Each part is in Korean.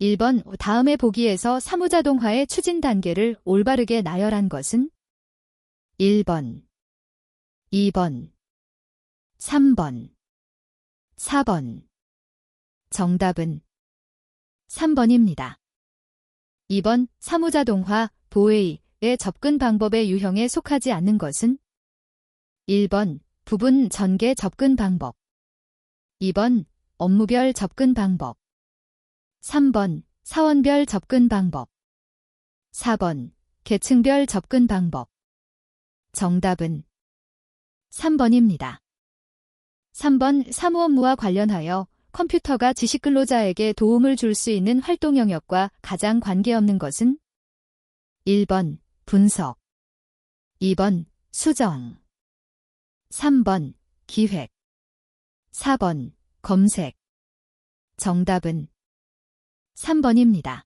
1번 다음의 보기에서 사무자동화의 추진 단계를 올바르게 나열한 것은 1번, 2번, 3번, 4번. 정답은 3번입니다. 2번 사무자동화, 보웨이의 접근 방법의 유형에 속하지 않는 것은 1번 부분 전개 접근 방법, 2번 업무별 접근 방법, 3번 사원별 접근 방법, 4번 계층별 접근 방법. 정답은 3번입니다. 3번 사무업무와 관련하여 컴퓨터가 지식근로자에게 도움을 줄 수 있는 활동 영역과 가장 관계없는 것은 1번 분석, 2번 수정, 3번 기획, 4번 검색. 정답은 3번입니다.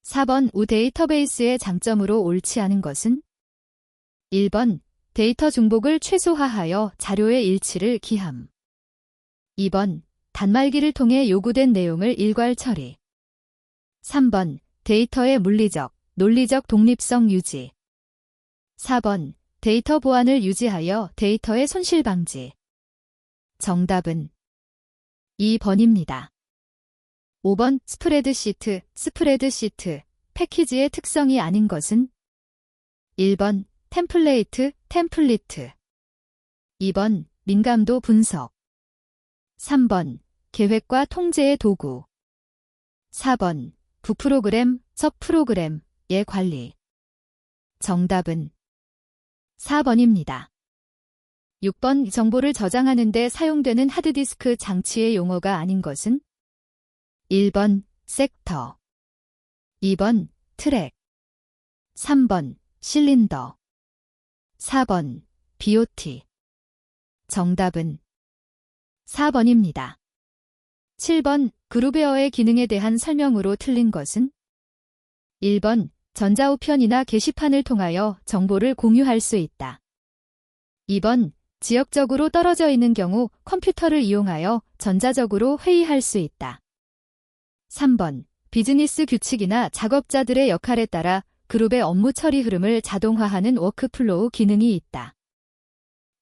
4번 우 데이터베이스의 장점으로 옳지 않은 것은 1번 데이터 중복을 최소화하여 자료의 일치를 기함, 2번 단말기를 통해 요구된 내용을 일괄 처리, 3번 데이터의 물리적, 논리적 독립성 유지, 4번 데이터 보안을 유지하여 데이터의 손실 방지. 정답은 2번입니다. 5번 스프레드시트, 패키지의 특성이 아닌 것은 1번 템플레이트, 템플리트, 2번 민감도 분석, 3번 계획과 통제의 도구, 4번 부프로그램, 서프로그램의 관리. 정답은 4번입니다. 6번 정보를 저장하는 데 사용되는 하드디스크 장치의 용어가 아닌 것은 1번 섹터, 2번 트랙, 3번 실린더, 4번 BOT. 정답은 4번입니다. 7번 그루베어의 기능에 대한 설명으로 틀린 것은 1번 전자우편이나 게시판을 통하여 정보를 공유할 수 있다. 2번 지역적으로 떨어져 있는 경우 컴퓨터를 이용하여 전자적으로 회의할 수 있다. 3번 비즈니스 규칙이나 작업자들의 역할에 따라 그룹의 업무 처리 흐름을 자동화하는 워크플로우 기능이 있다.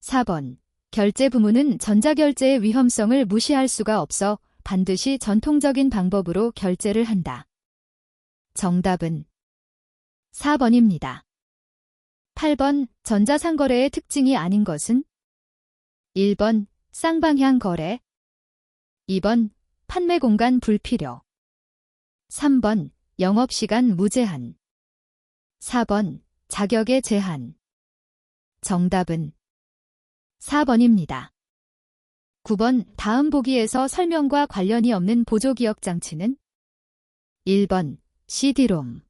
4번 결제 부문은 전자결제의 위험성을 무시할 수가 없어 반드시 전통적인 방법으로 결제를 한다. 정답은 4번입니다. 8번 전자상거래의 특징이 아닌 것은 1번 쌍방향 거래, 2번 판매 공간 불필요, 3번 영업시간 무제한, 4번 자격의 제한. 정답은 4번입니다. 9번 다음 보기에서 설명과 관련이 없는 보조기억 장치는 1번 CD롬,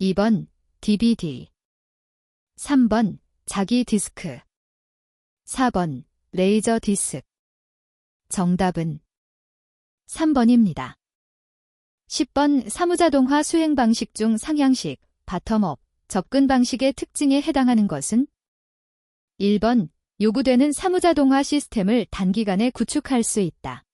2번 DVD, 3번 자기 디스크, 4번 레이저 디스크. 정답은 3번입니다. 10번 사무자동화 수행 방식 중 상향식, 바텀업, 접근 방식의 특징에 해당하는 것은 1번 요구되는 사무자동화 시스템을 단기간에 구축할 수 있다.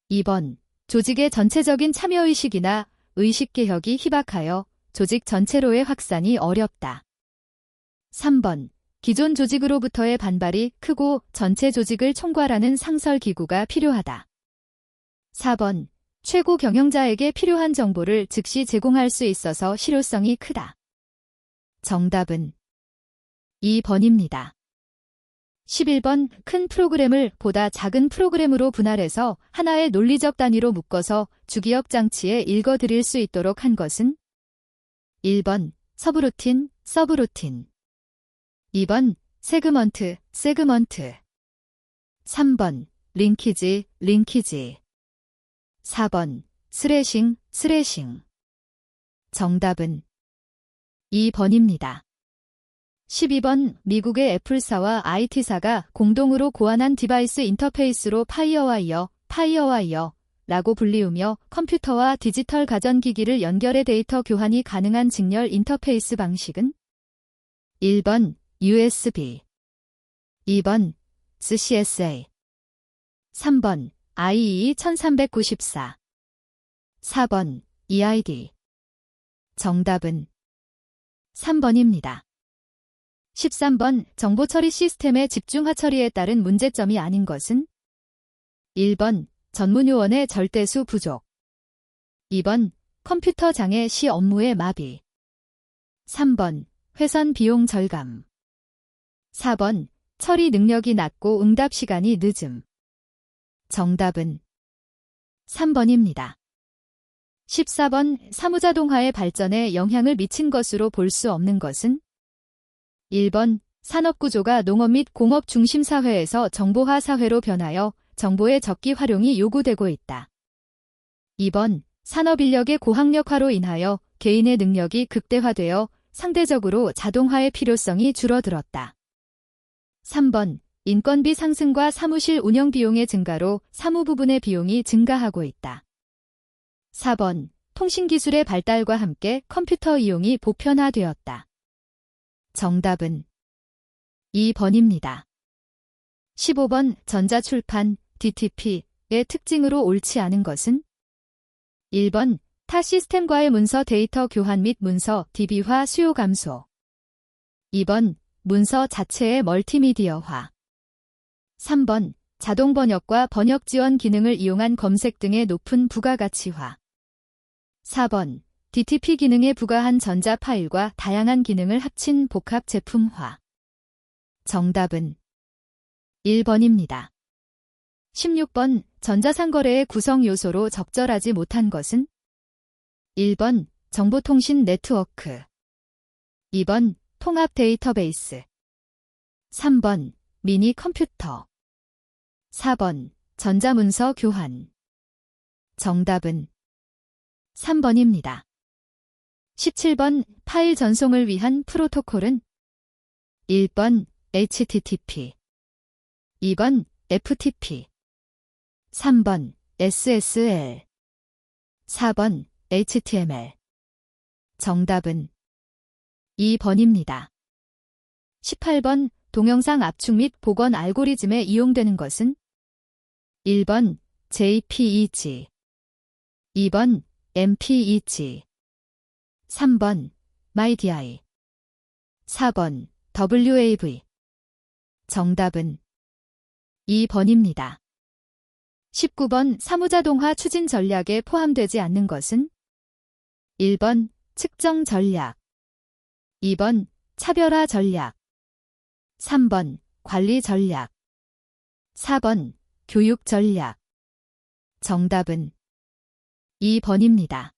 2번 조직의 전체적인 참여의식이나 의식개혁이 희박하여 조직 전체로의 확산이 어렵다. 3번 기존 조직으로부터의 반발이 크고 전체 조직을 총괄하는 상설기구가 필요하다. 4번 최고 경영자에게 필요한 정보를 즉시 제공할 수 있어서 실효성이 크다. 정답은 2번입니다. 11번 큰 프로그램을 보다 작은 프로그램으로 분할해서 하나의 논리적 단위로 묶어서 주기억 장치에 읽어드릴 수 있도록 한 것은 1번 서브루틴, 서브루틴, 2번 세그먼트, 세그먼트, 3번 링키지, 링키지, 4번 스레싱, 스레싱. 정답은 2번입니다. 12번 미국의 애플사와 IT사가 공동으로 고안한 디바이스 인터페이스로 파이어와이어라고 불리우며 컴퓨터와 디지털 가전기기를 연결해 데이터 교환이 가능한 직렬 인터페이스 방식은 1번 USB, 2번 CSA, 3번 IEEE 1394, 4번 EID. 정답은 3번입니다. 13번 정보처리 시스템의 집중화 처리에 따른 문제점이 아닌 것은 1번 전문요원의 절대수 부족. 2번 컴퓨터 장애 시 업무의 마비. 3번 회선 비용 절감. 4번 처리 능력이 낮고 응답 시간이 늦음. 정답은 3번입니다. 14번 사무자동화의 발전에 영향을 미친 것으로 볼 수 없는 것은 1번 산업구조가 농업 및 공업 중심 사회에서 정보화 사회로 변하여 정보의 적기 활용이 요구되고 있다. 2번 산업인력의 고학력화로 인하여 개인의 능력이 극대화되어 상대적으로 자동화의 필요성이 줄어들었다. 3번 인건비 상승과 사무실 운영 비용의 증가로 사무부분의 비용이 증가하고 있다. 4번 통신기술의 발달과 함께 컴퓨터 이용이 보편화되었다. 정답은 2번입니다. 15번 전자출판 DTP의 특징으로 옳지 않은 것은 1번 타 시스템과의 문서 데이터 교환 및 문서 DB화 수요 감소. 2번 문서 자체의 멀티미디어화. 3번 자동 번역과 번역 지원 기능을 이용한 검색 등의 높은 부가가치화. 4번 DTP 기능에 부가한 전자 파일과 다양한 기능을 합친 복합 제품화. 정답은 1번입니다. 16번 전자상거래의 구성 요소로 적절하지 못한 것은 1번 정보통신 네트워크. 2번 통합 데이터베이스. 3번 미니 컴퓨터. 4번 전자문서 교환. 정답은 3번입니다. 17번 파일 전송을 위한 프로토콜은 1번 HTTP. 2번 FTP. 3번 SSL. 4번 HTML. 정답은 2번입니다. 18번 동영상 압축 및 복원 알고리즘에 이용되는 것은 1번 JPEG. 2번 MPEG. 3번 MyDI. 4번 WAV. 정답은 2번입니다. 19번 사무자동화 추진 전략에 포함되지 않는 것은 1번 측정 전략. 2번 차별화 전략. 3번 관리 전략. 4번 교육 전략. 정답은 2번입니다.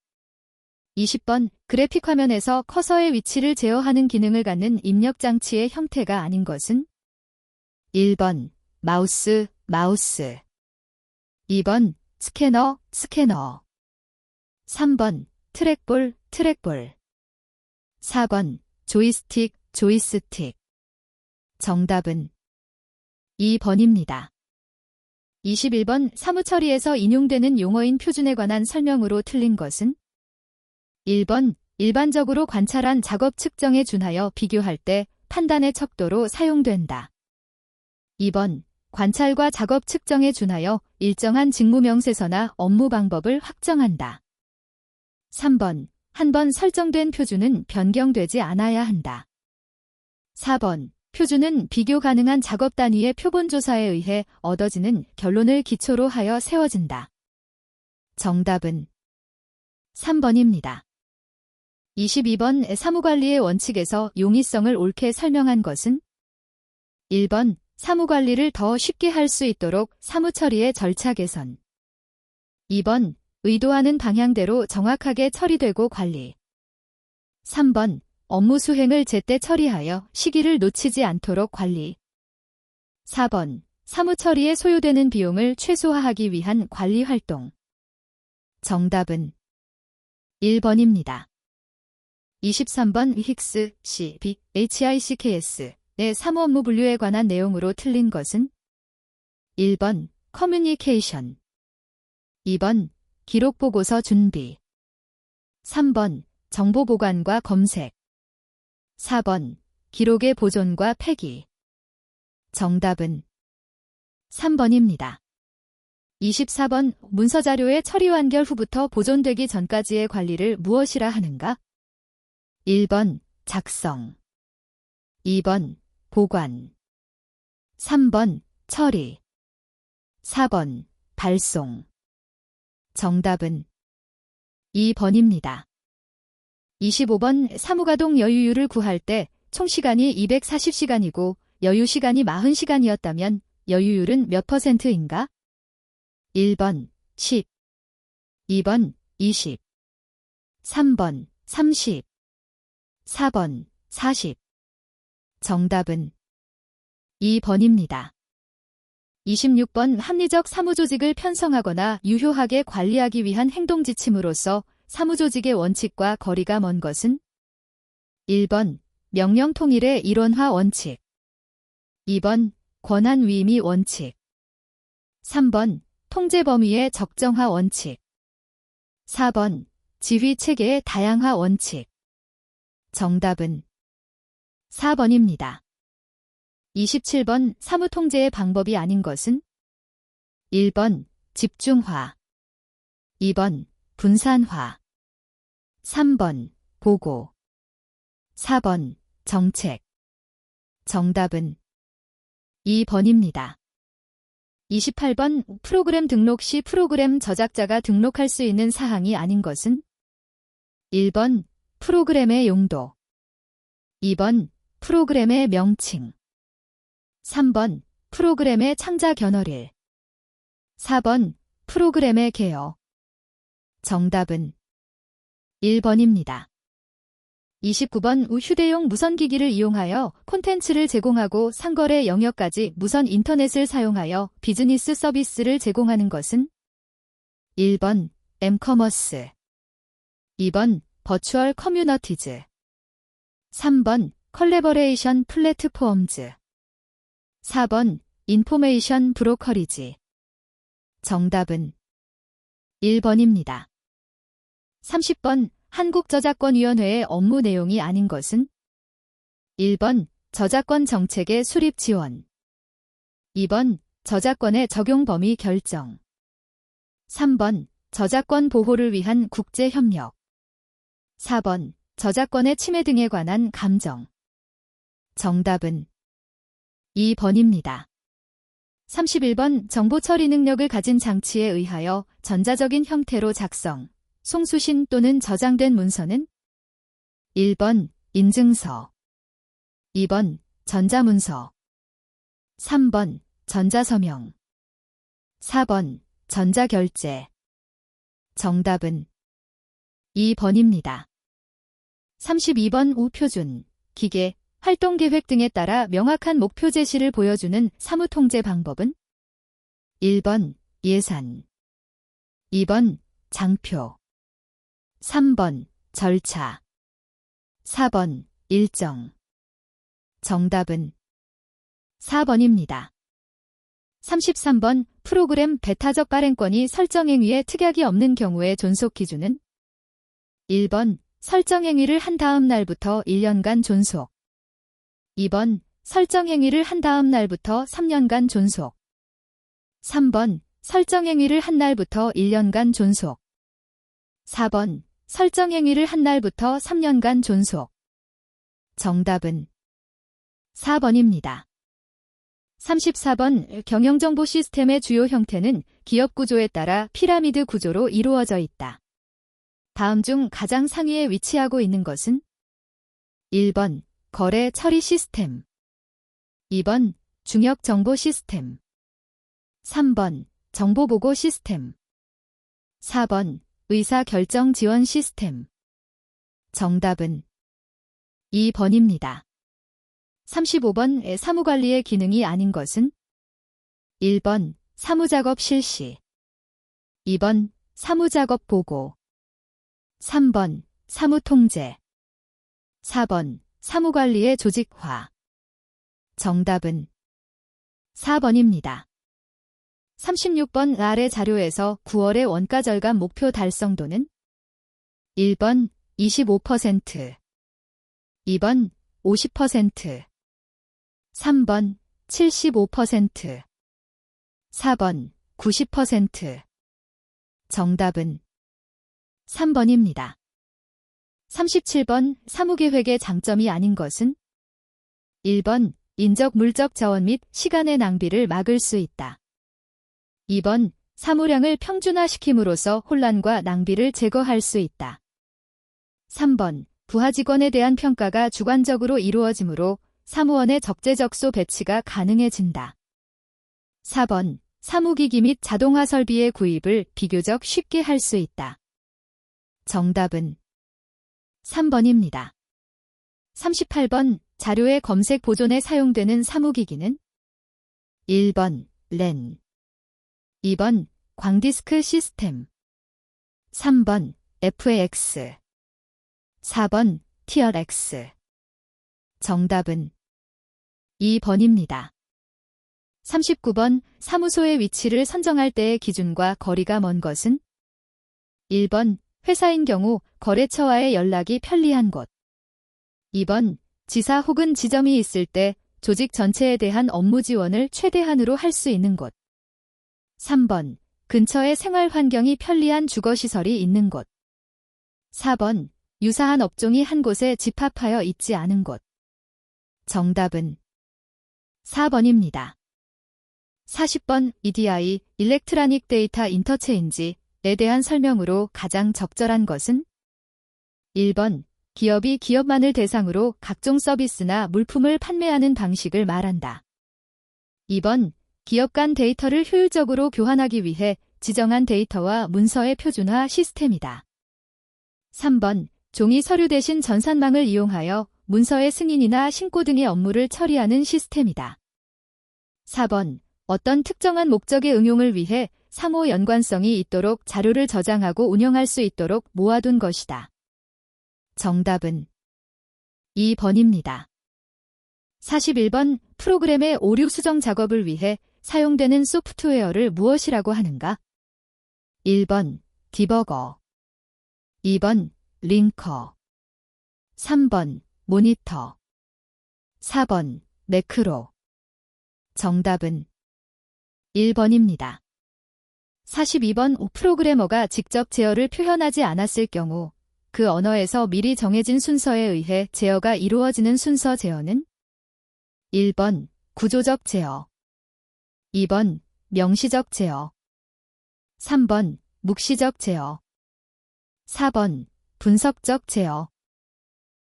20번 그래픽 화면에서 커서의 위치를 제어하는 기능을 갖는 입력장치의 형태가 아닌 것은 1번 마우스. 2번 스캐너. 3번 트랙볼. 4번 조이스틱. 정답은 2번입니다. 21번 사무처리에서 인용되는 용어인 표준에 관한 설명으로 틀린 것은 1번 일반적으로 관찰한 작업 측정에 준하여 비교할 때 판단의 척도로 사용된다. 2번 관찰과 작업 측정에 준하여 일정한 직무 명세서나 업무 방법을 확정한다. 3번 한 번 설정된 표준은 변경되지 않아야 한다. 4번 표준은 비교 가능한 작업 단위의 표본 조사에 의해 얻어지는 결론을 기초로 하여 세워진다. 정답은 3번입니다. 22번 사무관리의 원칙에서 용이성을 옳게 설명한 것은 1번 사무관리를 더 쉽게 할 수 있도록 사무처리의 절차 개선. 2번 의도하는 방향대로 정확하게 처리되고 관리. 3번 업무 수행을 제때 처리하여 시기를 놓치지 않도록 관리. 4번 사무처리에 소요되는 비용을 최소화하기 위한 관리 활동. 정답은 1번입니다. 23번 힉스, CB, HICKS 의 사무 업무 분류에 관한 내용으로 틀린 것은 1번 커뮤니케이션. 2번 기록 보고서 준비. 3번 정보 보관과 검색. 4번 기록의 보존과 폐기. 정답은 3번입니다. 24번 문서자료의 처리 완결 후부터 보존되기 전까지의 관리를 무엇이라 하는가? 1번 작성, 2번 보관, 3번 처리, 4번 발송. 정답은 2번입니다. 25번 사무가동 여유율을 구할 때 총 시간이 240시간이고 여유 시간이 40시간이었다면 여유율은 몇 %인가? 1번 10, 2번 20, 3번 30, 4번 40. 정답은 2번입니다. 26번 합리적 사무조직을 편성하거나 유효하게 관리하기 위한 행동지침으로서 사무조직의 원칙과 거리가 먼 것은? 1번 명령 통일의 일원화 원칙, 2번 권한 위임이 원칙, 3번 통제 범위의 적정화 원칙, 4번 지휘 체계의 다양화 원칙. 정답은 4번입니다. 27번 사무 통제의 방법이 아닌 것은? 1번 집중화, 2번 분산화, 3번 보고, 4번 정책. 정답은 2번입니다. 28번 프로그램 등록 시 프로그램 저작자가 등록할 수 있는 사항이 아닌 것은? 1번 프로그램의 용도, 2번 프로그램의 명칭, 3번 프로그램의 창자 견어릴, 4번 프로그램의 개요. 정답은 1번입니다. 29번 휴대용 무선기기를 이용하여 콘텐츠를 제공하고 상거래 영역까지 무선 인터넷을 사용하여 비즈니스 서비스를 제공하는 것은? 1번 엠커머스, 2번 버추얼 커뮤너티즈, 3번 컬래버레이션 플랫폼즈, 4번 인포메이션 브로커리지. 정답은 1번입니다. 30번 한국저작권위원회의 업무 내용이 아닌 것은? 1번 저작권 정책의 수립 지원, 2번 저작권의 적용 범위 결정, 3번 저작권 보호를 위한 국제협력, 4번 저작권의 침해 등에 관한 감정. 정답은 2번입니다. 31번 정보 처리 능력을 가진 장치에 의하여 전자적인 형태로 작성, 송수신 또는 저장된 문서는? 1번 인증서, 2번 전자문서, 3번 전자서명, 4번 전자결제. 정답은 2번입니다. 32번 우표준, 기계, 활동계획 등에 따라 명확한 목표 제시를 보여주는 사무통제 방법은? 1번 예산, 2번 장표, 3번 절차, 4번 일정. 정답은 4번입니다. 33번 프로그램 배타적 발행권이 설정행위에 특약이 없는 경우의 존속 기준은? 1번 설정행위를 한 다음 날부터 1년간 존속, 2번 설정행위를 한 다음 날부터 3년간 존속, 3번 설정행위를 한 날부터 1년간 존속, 4번 설정행위를 한 날부터 3년간 존속. 정답은 4번입니다. 34번 경영정보 시스템의 주요 형태는 기업 구조에 따라 피라미드 구조로 이루어져 있다. 다음 중 가장 상위에 위치하고 있는 것은? 1번 거래 처리 시스템, 2번 중역 정보 시스템, 3번 정보 보고 시스템, 4번 의사 결정 지원 시스템. 정답은 2번입니다. 35번 사무관리의 기능이 아닌 것은? 1번 사무작업 실시, 2번 사무작업 보고, 3번 사무통제, 4번 사무관리의 조직화. 정답은 4번입니다. 36번 아래 자료에서 9월의 원가절감 목표 달성도는? 1번 25%, 2번 50%, 3번 75%, 4번 90%. 정답은 3번입니다. 37번 사무계획의 장점이 아닌 것은 1번 인적 물적 자원 및 시간의 낭비를 막을 수 있다. 2번 사무량을 평준화시킴으로써 혼란과 낭비를 제거할 수 있다. 3번 부하 직원에 대한 평가가 주관적으로 이루어지므로 사무원의 적재적소 배치가 가능해진다. 4번 사무기기 및 자동화 설비의 구입을 비교적 쉽게 할 수 있다. 정답은 3번입니다. 38번 자료의 검색 보존에 사용되는 사무기기는 1번 랜, 2번 광디스크 시스템, 3번 FAX, 4번 TRX. 정답은 2번입니다. 39번 사무소의 위치를 선정할 때의 기준과 거리가 먼 것은 1번 회사인 경우 거래처와의 연락이 편리한 곳, 2번 지사 혹은 지점이 있을 때 조직 전체에 대한 업무 지원을 최대한으로 할 수 있는 곳, 3번 근처에 생활 환경이 편리한 주거시설이 있는 곳, 4번 유사한 업종이 한 곳에 집합하여 있지 않은 곳. 정답은 4번입니다. 40번 EDI, 일렉트로닉 데이터 인터체인지에 대한 설명으로 가장 적절한 것은 1번 기업이 기업만을 대상으로 각종 서비스나 물품을 판매하는 방식을 말한다. 2번 기업 간 데이터를 효율적으로 교환하기 위해 지정한 데이터와 문서의 표준화 시스템이다. 3번 종이 서류 대신 전산망을 이용하여 문서의 승인이나 신고 등의 업무를 처리하는 시스템이다. 4번 어떤 특정한 목적의 응용을 위해 상호 연관성이 있도록 자료를 저장하고 운영할 수 있도록 모아둔 것이다. 정답은 2번입니다. 41번 프로그램의 오류 수정 작업을 위해 사용되는 소프트웨어를 무엇이라고 하는가? 1번 디버거, 2번 링커, 3번 모니터, 4번 매크로. 정답은 1번입니다. 42번 프로그래머가 직접 제어를 표현하지 않았을 경우 그 언어에서 미리 정해진 순서에 의해 제어가 이루어지는 순서 제어는 1번 구조적 제어, 2번 명시적 제어, 3번 묵시적 제어, 4번 분석적 제어.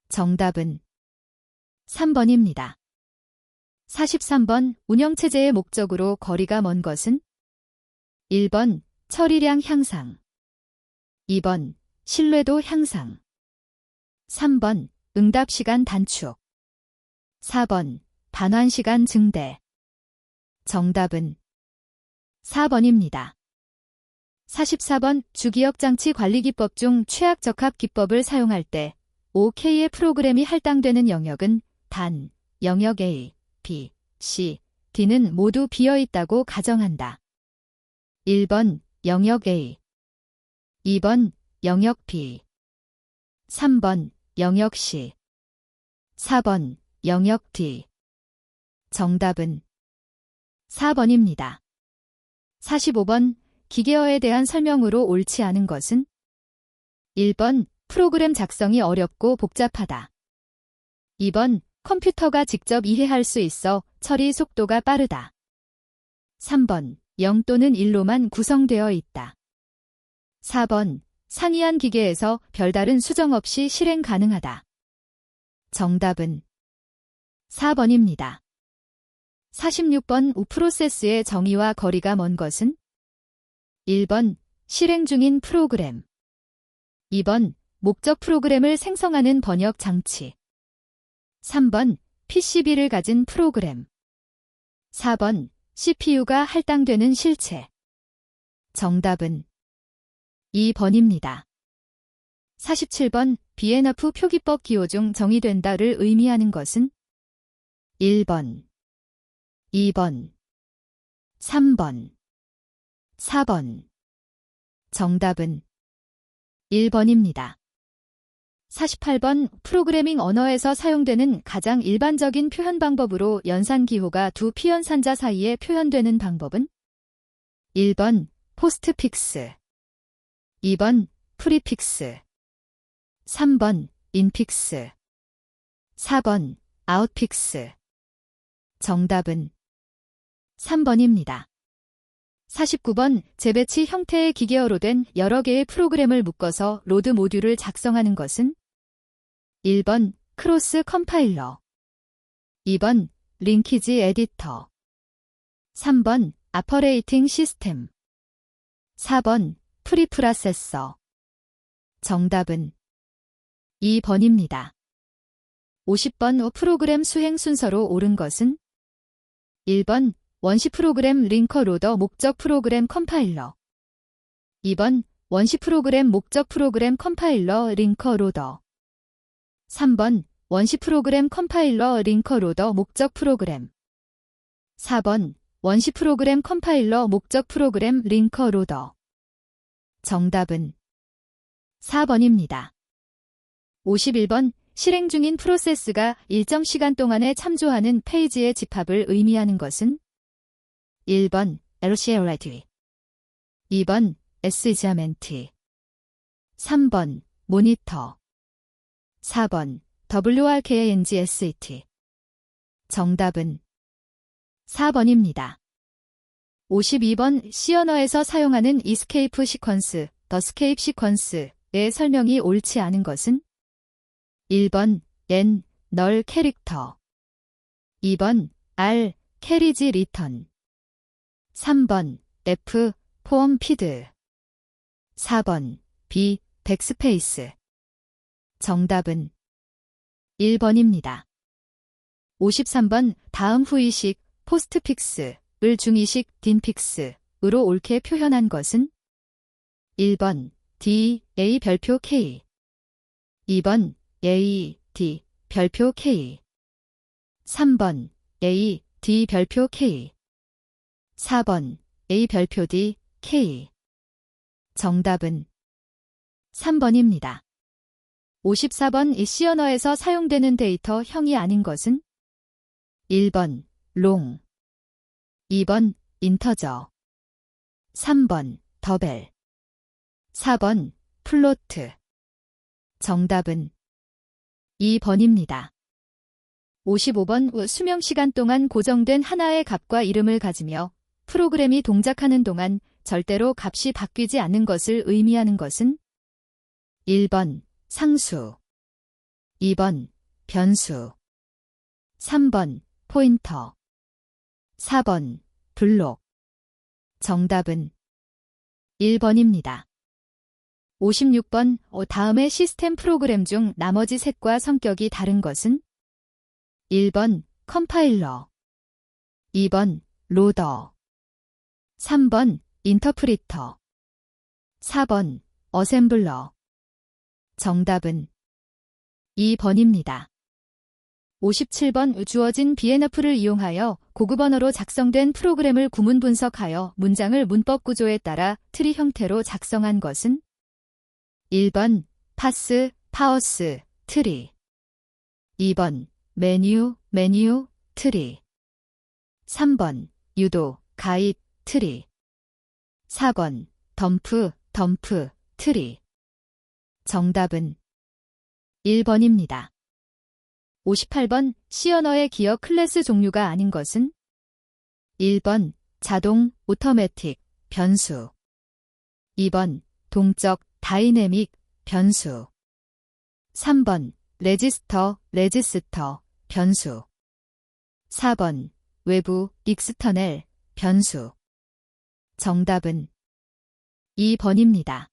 정답은 3번입니다. 43번 운영체제의 목적으로 거리가 먼 것은 1번 처리량 향상, 2번 신뢰도 향상, 3번 응답시간 단축, 4번 반환시간 증대. 정답은 4번입니다. 44번 주기억장치 관리기법 중 최악적합기법을 사용할 때 OK의 프로그램이 할당되는 영역은 단 영역 A, B, C, D는 모두 비어있다고 가정한다. 1번 영역 A, 2번 영역 B, 3번 영역 C, 4번 영역 D. 정답은 4번입니다. 45번 기계어에 대한 설명으로 옳지 않은 것은 1번 프로그램 작성이 어렵고 복잡하다. 2번 컴퓨터가 직접 이해할 수 있어 처리 속도가 빠르다. 3번 0 또는 1로만 구성되어 있다. 4번 상이한 기계에서 별다른 수정 없이 실행 가능하다. 정답은 4번입니다. 46번 프로세스의 정의와 거리가 먼 것은 1번 실행 중인 프로그램, 2번 목적 프로그램을 생성하는 번역 장치, 3번 PCB를 가진 프로그램, 4번 CPU가 할당되는 실체. 정답은 2번입니다. 47번 BNF 표기법 기호 중 정의된다를 의미하는 것은 1번, 2번, 3번, 4번. 정답은 1번입니다. 48번 프로그래밍 언어에서 사용되는 가장 일반적인 표현 방법으로 연산기호가 두 피연산자 사이에 표현되는 방법은 1번 포스트픽스, 2번 프리픽스, 3번 인픽스, 4번 아웃픽스. 정답은 3번입니다. 49번 재배치 형태의 기계어로 된 여러 개의 프로그램을 묶어서 로드 모듈을 작성하는 것은 1번 크로스 컴파일러, 2번 링키지 에디터, 3번 아퍼레이팅 시스템, 4번 프리프로세서. 정답은 2번입니다. 50번 프로그램 수행 순서로 옳은 것은 1번 원시 프로그램 링커 로더 목적 프로그램 컴파일러, 2번 원시 프로그램 목적 프로그램 컴파일러 링커 로더, 3번 원시 프로그램 컴파일러 링커 로더 목적 프로그램, 4번 원시 프로그램 컴파일러 목적 프로그램 링커 로더. 정답은 4번입니다. 51번 실행 중인 프로세스가 일정 시간 동안에 참조하는 페이지의 집합을 의미하는 것은 1번 LCLIT, 2번 S이자멘트, 3번 모니터, 4번 WRKNGSET. 정답은 4번입니다. 52번 C 언어에서 사용하는 escape 시퀀스, the escape 시퀀스의 설명이 옳지 않은 것은 1번 N 널 캐릭터, 2번 R 캐리지 리턴, 3번 F 폼 피드, 4번 B 백스페이스. 정답은 1번입니다. 53번 다음 후이식 포스트픽스을 중이식 딘픽스으로 옳게 표현한 것은 1번 D A 별표 K, 2번 A D 별표 K, 3번 A D 별표 K, 4번 A 별표 D K. 정답은 3번입니다. 54번 이 C 언어에서 사용되는 데이터 형이 아닌 것은 1번 롱, 2번 인터저, 3번 더벨, 4번 플로트. 정답은 2번입니다. 55번 수명시간 동안 고정된 하나의 값과 이름을 가지며 프로그램이 동작하는 동안 절대로 값이 바뀌지 않는 것을 의미하는 것은 1번 상수, 2번 변수, 3번 포인터, 4번 블록. 정답은 1번입니다. 56번 다음의 시스템 프로그램 중 나머지 셋과 성격이 다른 것은 1번 컴파일러, 2번 로더, 3번 인터프리터, 4번 어셈블러. 정답은 2번입니다. 57번 주어진 BNF를 이용하여 고급 언어로 작성된 프로그램을 구문 분석하여 문장을 문법 구조에 따라 트리 형태로 작성한 것은 1번 파스, 파어스, 트리, 2번 메뉴, 트리, 3번 유도, 가입, 트리, 4번 덤프, 트리. 정답은 1번입니다. 58번 C 언어의 기억 클래스 종류가 아닌 것은 1번 자동, 오토매틱, 변수, 2번 동적, 다이내믹, 변수, 3번 레지스터, 변수, 4번 외부, 익스터넬, 변수. 정답은 2번입니다.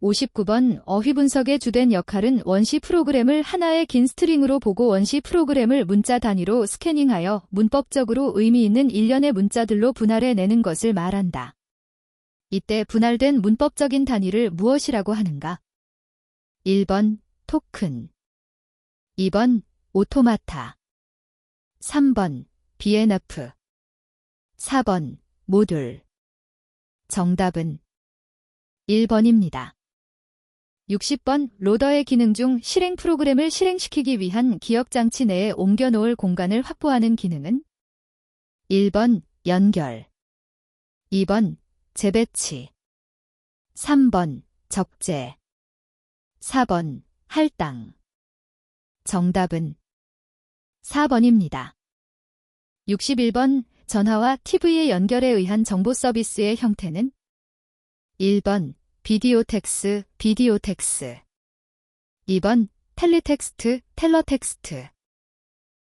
59번 어휘 분석의 주된 역할은 원시 프로그램을 하나의 긴 스트링으로 보고 원시 프로그램을 문자 단위로 스캐닝하여 문법적으로 의미 있는 일련의 문자들로 분할해내는 것을 말한다. 이때 분할된 문법적인 단위를 무엇이라고 하는가? 1번 토큰, 2번 오토마타, 3번 BNF, 4번 모듈. 정답은 1번입니다. 60번 로더의 기능 중 실행 프로그램을 실행시키기 위한 기억장치 내에 옮겨놓을 공간을 확보하는 기능은 1번 연결, 2번 재배치, 3번 적재, 4번 할당. 정답은 4번입니다. 61번 전화와 TV의 연결에 의한 정보 서비스의 형태는 1번 비디오 텍스, 2번 텔리텍스트, 텔러텍스트,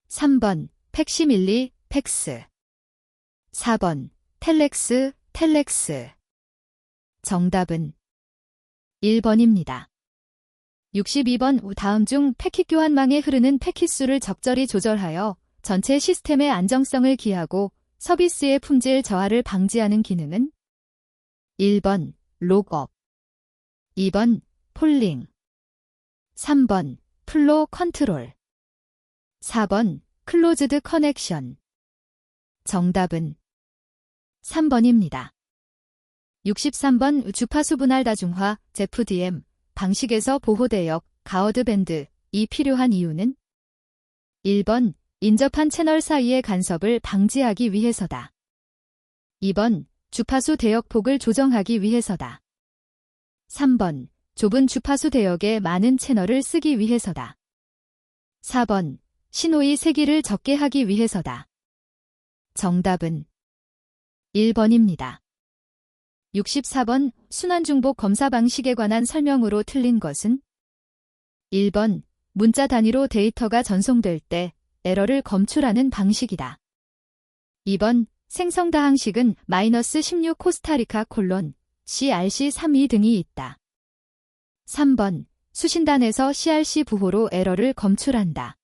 3번 팩시밀리, 팩스, 4번 텔렉스, 텔렉스. 정답은 1번입니다. 62번 다음 중 패킷 교환망에 흐르는 패킷수를 적절히 조절하여 전체 시스템의 안정성을 기하고 서비스의 품질 저하를 방지하는 기능은 1번 록업, 2번 폴링, 3번 플로 컨트롤, 4번 클로즈드 커넥션. 정답은 3번입니다. 63번 주파수 분할 다중화, ZFDM 방식에서 보호대역, 가어드밴드이 필요한 이유는 1번 인접한 채널 사이의 간섭을 방지하기 위해서다. 2번 주파수 대역폭을 조정하기 위해서다. 3번 좁은 주파수 대역에 많은 채널을 쓰기 위해서다. 4번 신호의 세기를 적게 하기 위해서다. 정답은 1번입니다. 64번 순환중복 검사 방식에 관한 설명으로 틀린 것은 1번 문자 단위로 데이터가 전송될 때 에러를 검출하는 방식이다. 2번 생성다항식은 -16 코스타리카 CRC32 등이 있다. 3번 수신단에서 CRC 부호로 에러를 검출한다.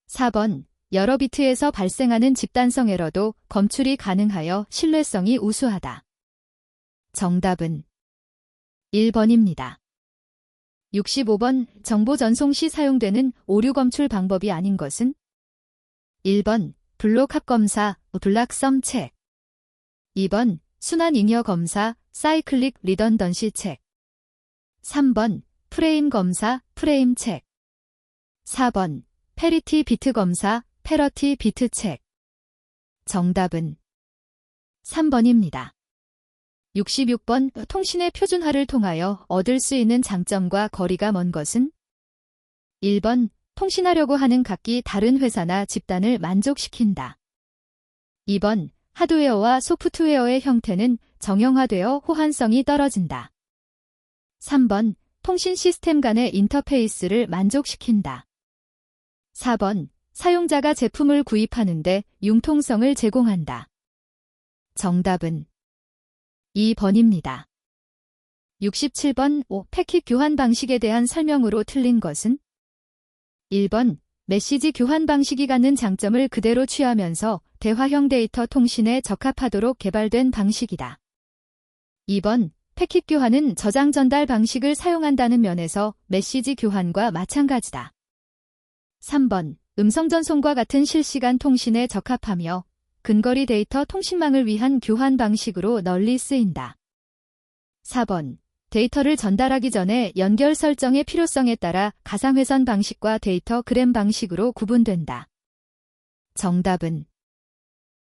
4번 여러 비트에서 발생하는 집단성 에러도 검출이 가능하여 신뢰성이 우수하다. 정답은 1번입니다. 65번 정보 전송 시 사용되는 오류 검출 방법이 아닌 것은 1번 블록 합 검사, 블락섬 책, 2번 순환 잉여 검사, 사이클릭 리던던시 책, 3번 프레임 검사, 프레임 책, 4번 페리티 비트 검사, 페러티 비트 책. 정답은 3번입니다. 66번 통신의 표준화를 통하여 얻을 수 있는 장점과 거리가 먼 것은 1번 통신하려고 하는 각기 다른 회사나 집단을 만족시킨다. 2번 하드웨어와 소프트웨어의 형태는 정형화되어 호환성이 떨어진다. 3번 통신 시스템 간의 인터페이스를 만족시킨다. 4번 사용자가 제품을 구입하는데 융통성을 제공한다. 정답은 2번입니다. 67번 패킷 교환 방식에 대한 설명으로 틀린 것은 1번 메시지 교환 방식이 갖는 장점을 그대로 취하면서 대화형 데이터 통신에 적합하도록 개발된 방식이다. 2번 패킷 교환은 저장 전달 방식을 사용한다는 면에서 메시지 교환과 마찬가지다. 3번 음성 전송과 같은 실시간 통신에 적합하며 근거리 데이터 통신망을 위한 교환 방식으로 널리 쓰인다. 4번 데이터를 전달하기 전에 연결 설정의 필요성에 따라 가상회선 방식과 데이터 그램 방식으로 구분된다. 정답은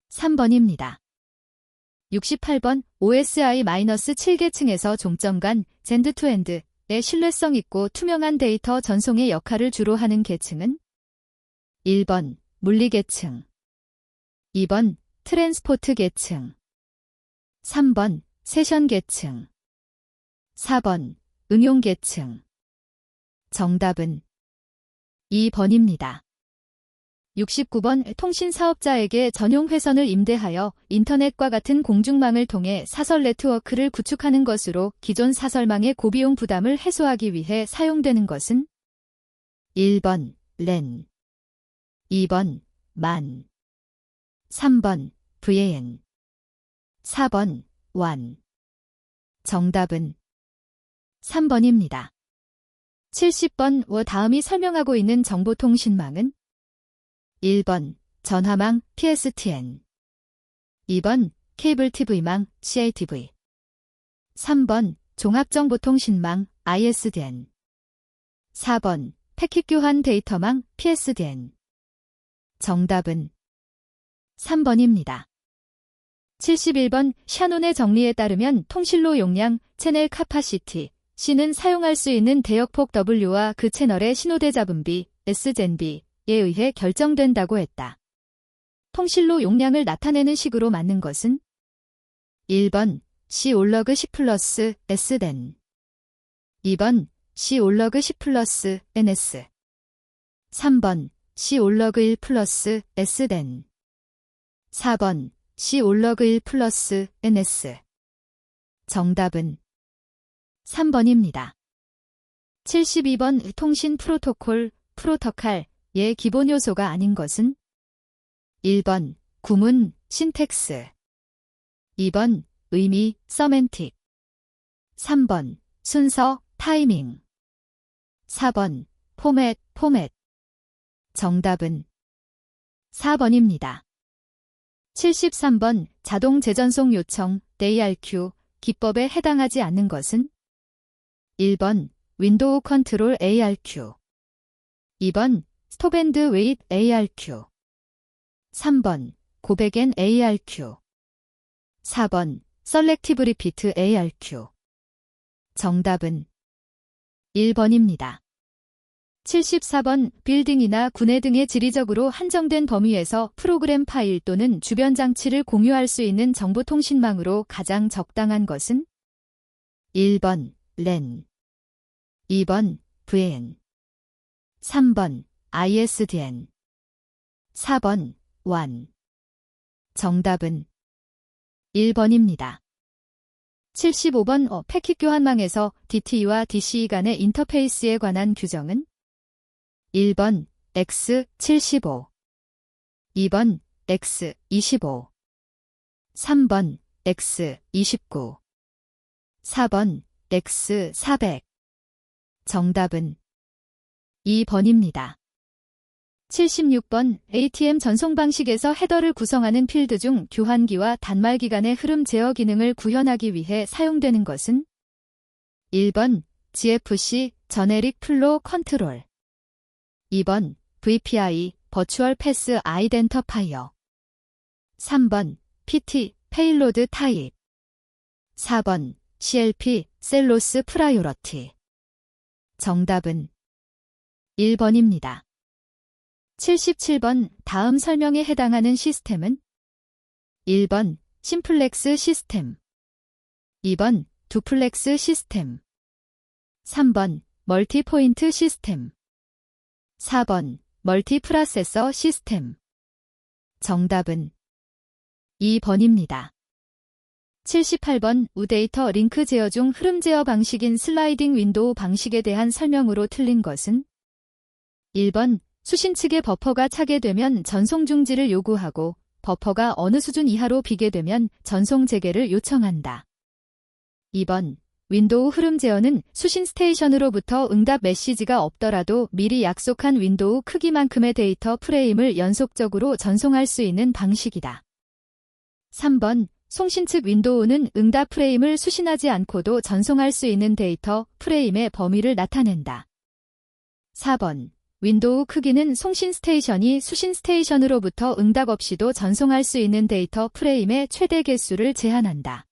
3번입니다. 68번 OSI-7계층에서 종점 간 젠드-투-엔드의 신뢰성 있고 투명한 데이터 전송의 역할을 주로 하는 계층은 1번 물리계층, 2번 트랜스포트 계층, 3번 세션 계층, 4번 응용 계층. 정답은 2번입니다. 69번 통신 사업자에게 전용 회선을 임대하여 인터넷과 같은 공중망을 통해 사설 네트워크를 구축하는 것으로 기존 사설망의 고비용 부담을 해소하기 위해 사용되는 것은 1번 랜, 2번 만, 3번 VAN, 4번 WAN. 정답은 3번입니다. 70번 다음이 설명하고 있는 정보통신망은 1번 전화망 PSTN, 2번 케이블 TV망 CATV, 3번 종합정보통신망 ISDN, 4번 패킷 교환 데이터망 PSDN. 정답은 3번입니다. 71번 샤논의 정리에 따르면 통신로 용량, 채널 카파시티, C는 사용할 수 있는 대역폭 W와 그 채널의 신호대 잡음비, S젠비에 의해 결정된다고 했다. 통신로 용량을 나타내는 식으로 맞는 것은 1번 C 올러그 10 플러스 Sden 2번 C 올러그 10 플러스 NS 3번 C 올러그 1 플러스 Sden 4번 C 올러그 1 플러스 NS 정답은 3번입니다. 72번 통신 프로토콜, 프로토칼의 기본 요소가 아닌 것은 1번 구문, 신텍스 2번 의미, 서멘틱 3번 순서, 타이밍 4번 포맷 정답은 4번입니다. 73번 자동 재전송 요청, ARQ 기법에 해당하지 않는 것은 1번 윈도우 컨트롤 ARQ 2번 스톱앤드 웨잇 ARQ 3번 고백앤 ARQ 4번 셀렉티브 리피트 ARQ 정답은 1번입니다. 74번 빌딩이나 구내 등의 지리적으로 한정된 범위에서 프로그램 파일 또는 주변 장치를 공유할 수 있는 정보통신망으로 가장 적당한 것은 1번 LAN 2번 VAN 3번 ISDN 4번 WAN 정답은 1번입니다. 75번 패킷 교환망에서 DTE와 DCE 간의 인터페이스에 관한 규정은 1번 X75 2번 X25 3번 X29 4번 X400 정답은 2번입니다. 76번 ATM 전송 방식에서 헤더를 구성하는 필드 중 교환기와 단말기 간의 흐름 제어 기능을 구현하기 위해 사용되는 것은 1번 GFC 제네릭 플로 컨트롤 2번 VPI 버추얼 패스 아이덴터파이어 3번 PT 페일로드 타입 4번 CLP 셀로스 프라이오러티 정답은 1번입니다. 77번 다음 설명에 해당하는 시스템은 1번 심플렉스 시스템 2번 두플렉스 시스템 3번 멀티포인트 시스템 4번 멀티프로세서 시스템 정답은 2번입니다. 78번 우데이터 링크 제어 중 흐름 제어 방식인 슬라이딩 윈도우 방식에 대한 설명으로 틀린 것은 1번 수신 측의 버퍼가 차게 되면 전송 중지를 요구하고 버퍼가 어느 수준 이하로 비게 되면 전송 재개를 요청한다. 2번 윈도우 흐름 제어는 수신 스테이션으로부터 응답 메시지가 없더라도 미리 약속한 윈도우 크기만큼의 데이터 프레임을 연속적으로 전송할 수 있는 방식이다. 3번 송신 측 윈도우는 응답 프레임을 수신하지 않고도 전송할 수 있는 데이터 프레임의 범위를 나타낸다. 4번 윈도우 크기는 송신 스테이션이 수신 스테이션으로부터 응답 없이도 전송할 수 있는 데이터 프레임의 최대 개수를 제한한다.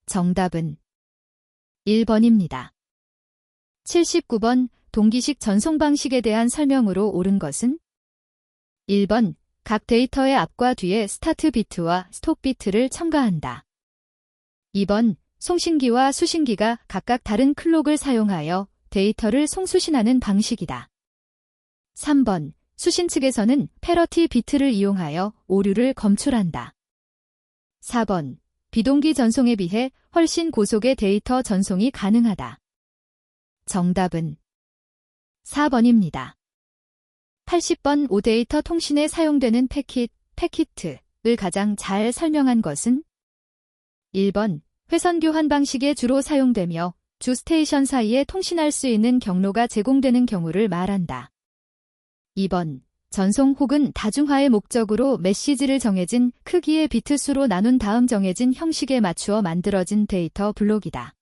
정답은 1번입니다. 79번 동기식 전송 방식에 대한 설명으로 옳은 것은 1번 각 데이터의 앞과 뒤에 스타트 비트와 스톱 비트를 첨가한다. 2번 송신기와 수신기가 각각 다른 클록을 사용하여 데이터를 송수신하는 방식이다. 3번 수신 측에서는 패러티 비트를 이용하여 오류를 검출한다. 4번 비동기 전송에 비해 훨씬 고속의 데이터 전송이 가능하다. 정답은 4번입니다. 80번 오데이터 통신에 사용되는 패킷을 가장 잘 설명한 것은 1번 회선 교환 방식에 주로 사용되며 주 스테이션 사이에 통신할 수 있는 경로가 제공되는 경우를 말한다. 2번 전송 혹은 다중화의 목적으로 메시지를 정해진 크기의 비트 수로 나눈 다음 정해진 형식에 맞추어 만들어진 데이터 블록이다.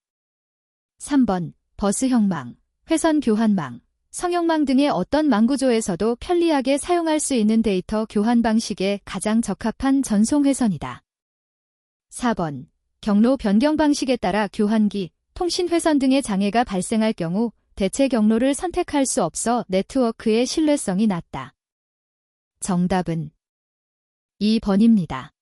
3번 버스형망, 회선 교환망, 성형망 등의 어떤 망구조에서도 편리하게 사용할 수 있는 데이터 교환 방식에 가장 적합한 전송 회선이다. 4번. 경로 변경 방식에 따라 교환기, 통신 회선 등의 장애가 발생할 경우 대체 경로를 선택할 수 없어 네트워크의 신뢰성이 낮다. 정답은 2번입니다.